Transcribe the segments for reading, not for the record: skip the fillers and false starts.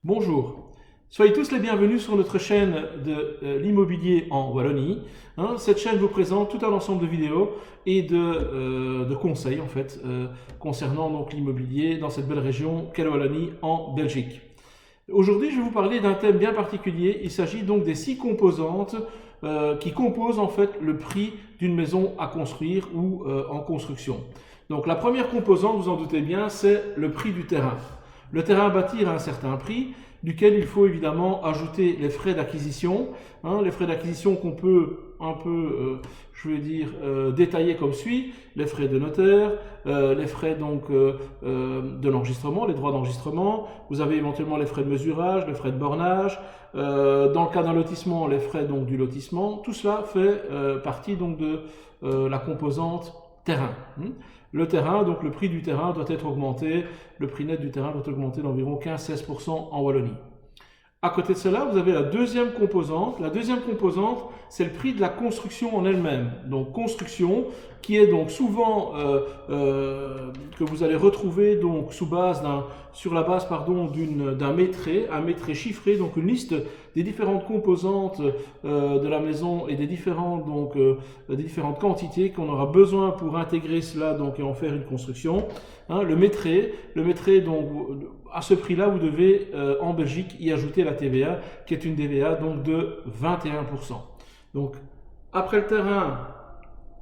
Bonjour, soyez tous les bienvenus sur notre chaîne de l'immobilier en Wallonie. Cette chaîne vous présente tout un ensemble de vidéos et de conseils en fait concernant donc l'immobilier dans cette belle région qu'est la Wallonie en Belgique. Aujourd'hui, je vais vous parler d'un thème bien particulier. Il s'agit donc des 6 composantes qui composent en fait le prix d'une maison à construire ou en construction. Donc la première composante, vous en doutez bien, c'est le prix du terrain. Le terrain à bâtir a un certain prix, duquel il faut évidemment ajouter les frais d'acquisition. Les frais d'acquisition qu'on peut un peu, détailler comme suit: les frais de notaire, les frais donc de l'enregistrement, les droits d'enregistrement. Vous avez éventuellement les frais de mesurage, les frais de bornage. Dans le cas d'un lotissement, les frais donc du lotissement. Tout cela fait partie donc de la composante terrain. Le terrain, donc le prix du terrain doit être augmenté, le prix net du terrain doit augmenter d'environ 15-16% en Wallonie. À côté de cela, vous avez la deuxième composante. La deuxième composante, c'est le prix de la construction en elle-même. Donc construction, qui est donc souvent que vous allez retrouver donc sur la base d'un métré, un métré chiffré, donc une liste des différentes composantes de la maison et des différentes quantités qu'on aura besoin pour intégrer cela donc et en faire une construction. Le métré donc à ce prix-là, vous devez en Belgique y ajouter la TVA, qui est une TVA donc de 21%. Donc après le terrain,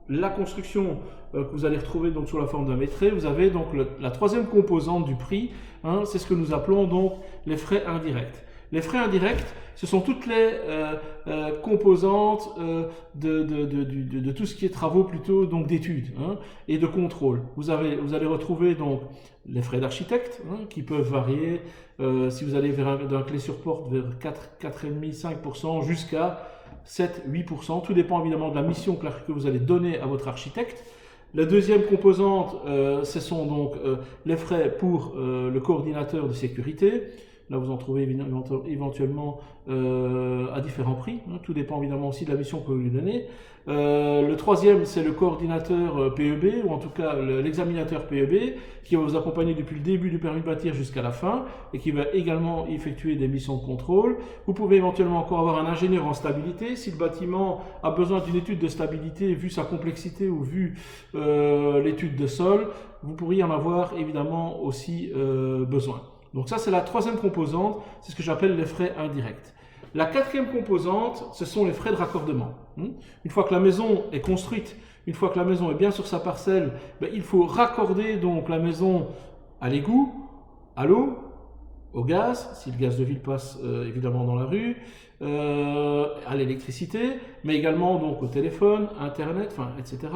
la construction que vous allez retrouver donc sous la forme d'un métré, vous avez donc la troisième composante du prix, c'est ce que nous appelons donc les frais indirects. Les frais indirects, ce sont toutes les composantes de tout ce qui est travaux plutôt donc d'études et de contrôle. Vous allez retrouver donc les frais d'architecte qui peuvent varier si vous allez d'un clé sur porte vers 4,5-5% jusqu'à 7-8%. Tout dépend évidemment de la mission que vous allez donner à votre architecte. La deuxième composante, ce sont donc les frais pour le coordinateur de sécurité. Là, vous en trouvez éventuellement à différents prix. Tout dépend évidemment aussi de la mission que vous lui donnez. Le troisième, c'est le coordinateur PEB, ou en tout cas l'examinateur PEB, qui va vous accompagner depuis le début du permis de bâtir jusqu'à la fin, et qui va également effectuer des missions de contrôle. Vous pouvez éventuellement encore avoir un ingénieur en stabilité. Si le bâtiment a besoin d'une étude de stabilité, vu sa complexité ou vu l'étude de sol, vous pourriez en avoir évidemment aussi besoin. Donc ça, c'est la troisième composante, c'est ce que j'appelle les frais indirects. La quatrième composante, ce sont les frais de raccordement. Une fois que la maison est construite, une fois que la maison est bien sur sa parcelle, il faut raccorder donc la maison à l'égout, à l'eau, au gaz, si le gaz de ville passe évidemment dans la rue, à l'électricité, mais également donc au téléphone, internet, etc.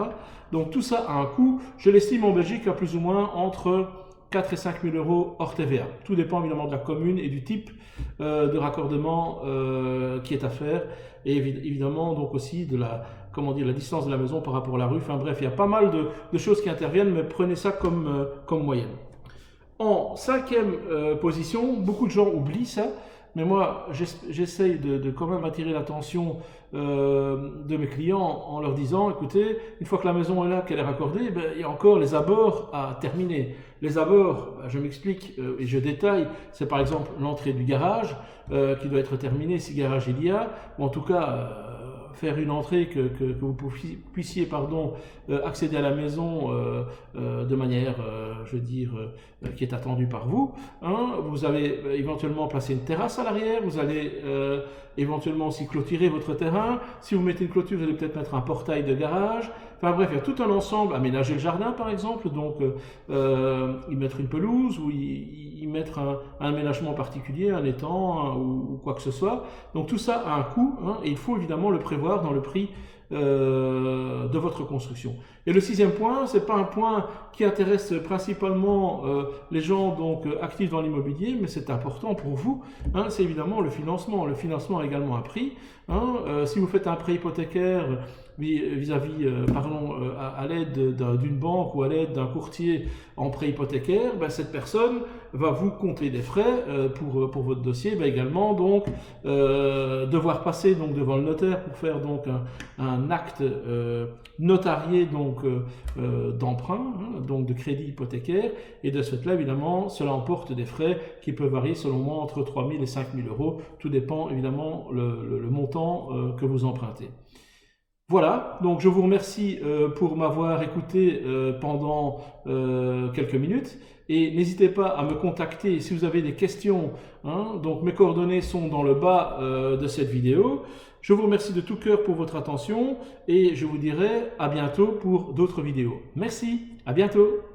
Donc tout ça a un coût. Je l'estime en Belgique à plus ou moins entre 4 et 5 000 euros hors TVA. Tout dépend évidemment de la commune et du type de raccordement qui est à faire, et évidemment donc aussi de la distance de la maison par rapport à la rue. Enfin bref, il y a pas mal de choses qui interviennent, mais prenez ça comme moyenne. En cinquième position, beaucoup de gens oublient ça, mais moi j'essaye de quand même attirer l'attention de mes clients en leur disant: écoutez, une fois que la maison est là, qu'elle est raccordée, il y a encore les abords à terminer. Les abords, je m'explique et je détaille, c'est par exemple l'entrée du garage qui doit être terminée si garage il y a, ou en tout cas faire une entrée que vous puissiez accéder à la maison de manière, qui est attendue par vous. Vous allez éventuellement placer une terrasse à l'arrière, vous allez éventuellement aussi clôturer votre terrain. Si vous mettez une clôture, vous allez peut-être mettre un portail de garage. Enfin bref, il y a tout un ensemble, aménager le jardin par exemple, donc y mettre une pelouse ou y mettre un aménagement particulier, un étang ou quoi que ce soit. Donc tout ça a un coût et il faut évidemment le prévoir dans le prix de votre construction. Et le sixième point, c'est pas un point qui intéresse principalement les gens donc actifs dans l'immobilier, mais c'est important pour vous, c'est évidemment le financement. Le financement a également un prix. Si vous faites un prêt hypothécaire vis-à-vis, à l'aide d'une banque ou à l'aide d'un courtier en prêt hypothécaire, ben, cette personne va vous compter des frais pour votre dossier, va également donc devoir passer donc devant le notaire pour faire donc un acte notarié donc d'emprunt, hein, donc de crédit hypothécaire, et de ce fait là évidemment cela emporte des frais qui peuvent varier selon moi entre 3 000 et 5 000 euros, tout dépend évidemment le montant que vous empruntez. Voilà, donc je vous remercie pour m'avoir écouté pendant quelques minutes, et n'hésitez pas à me contacter si vous avez des questions, hein. Donc mes coordonnées sont dans le bas de cette vidéo. Je vous remercie de tout cœur pour votre attention et je vous dirai à bientôt pour d'autres vidéos. Merci, à bientôt.